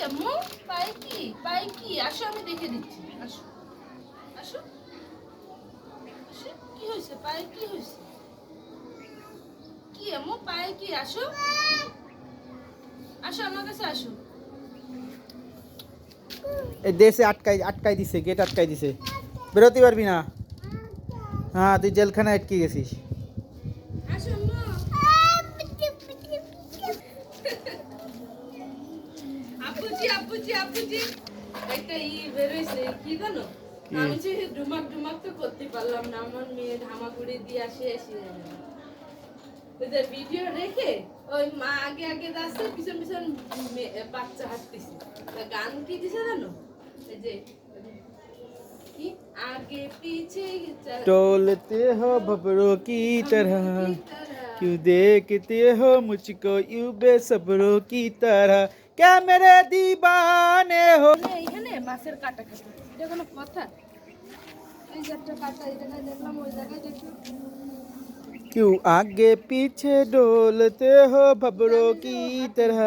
আম্মু পায়ে কি আসো আমি দেখে দিচ্ছি আসো আসো আসো কি হয়েছে পায়ে কি হয়েছে কি আম্মু পায়ে কি আসো আসো আমার কাছে আসো এই দেশে আটকাই দিছে, গেট আটকাই দিছে, বেরোতে পারবি না। হ্যাঁ তুই জেলখানায় আটকে গেছিস। আসো আম্মু আপুজি একটা বেরোইছে কি জানো আমি যে ডুমাক তো করতে পারলাম না আমার মেয়ে ধামাগুড়ি দিয়ে আসে ওদের ভিডিও রেখে ওই মা আগে যাচ্ছে পিছন বাচ্চা হাঁটতেছে গান কি দিছে জানো এই যে কি आगे पीछे टोलते हो भंवरों की तरह, क्यों देखते हो मुझको यूं बेसब्रों की तरह, क्या मेरे दीवाने हो। এইখানে মাছের কাটা কাটা এটা কোনো কথা এই যে একটা কাটা এই জায়গায় দেখলাম ওই জায়গায় দেখি क्यों आगे पीछे डोलते हो भंवरों की तरह,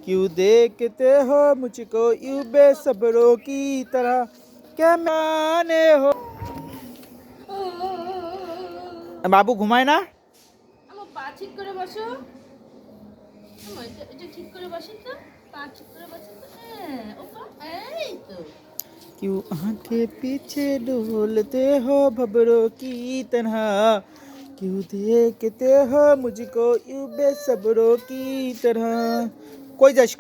क्यों देखते हो मुझको यूं बेसब्रों की तरह, क्या माने हो। बाबू घुमाए ना। আমার পা ঠিক করে বসো আমার এটা ঠিক করে বসেন তো পা ঠিক করে বসেন তো হ্যাঁ ওপা এই তো क्यों आगे पीछे डोलते हो भंवरों की तरह, क्यों देखते हो मुझको यूं बेसब्रों की तरह। কই যাস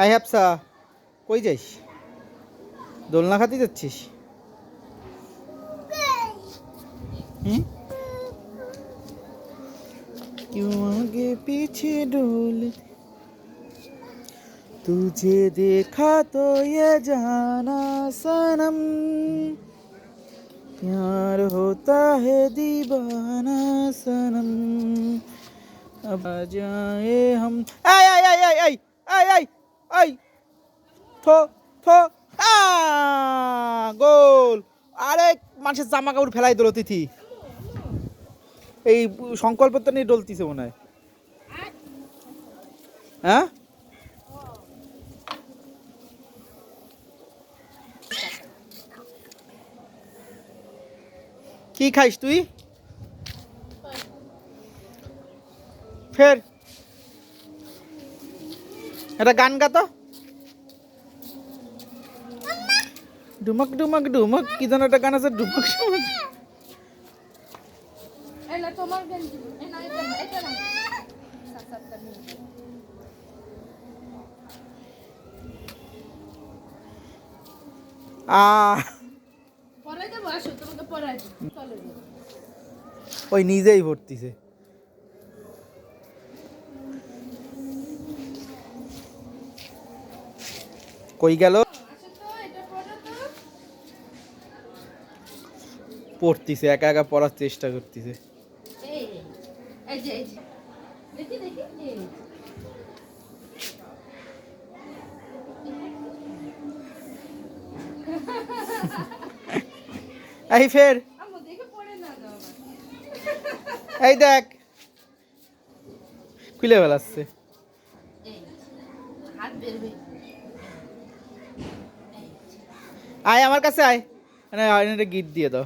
আই হ্যাপসা, কই যাস, দোলনা খাতে যাচ্ছিস? হুম, क्यों आगे पीछे डोल, तुझे देखा तो ये जाना सनम, प्यार होता है दीवाना सनम, अब आ जाए हम। आई आई आई आई आई आई आई आई থো থো, গোল। আরে মানুষের জামা কাপড় ফেলাই দিল তিথি, এই সংকল্প তো নিয়ে ডলতিছে মনে হয়। হ্যাঁ কি খাইস তুই ফের? একটা গান গাতো, ডুমক ডুমক ডুমক, কি যেন একটা গান আছে, ডুমক ডুমক। এই না তোমার গেঞ্জি এই না এটা না সাতটা নিয়ে পরাই দেবো আসো তোমাকে পরাই দেবো চলো ওই নিজেই ভর্তিছে। কই গেল? পড়তিছে একা একা পড়ার চেষ্টা করতেছে। এই ফের এই দেখ খুলে ফেলাচ্ছে। আয় আমার কাছে আয়, গিট দিয়ে দাও।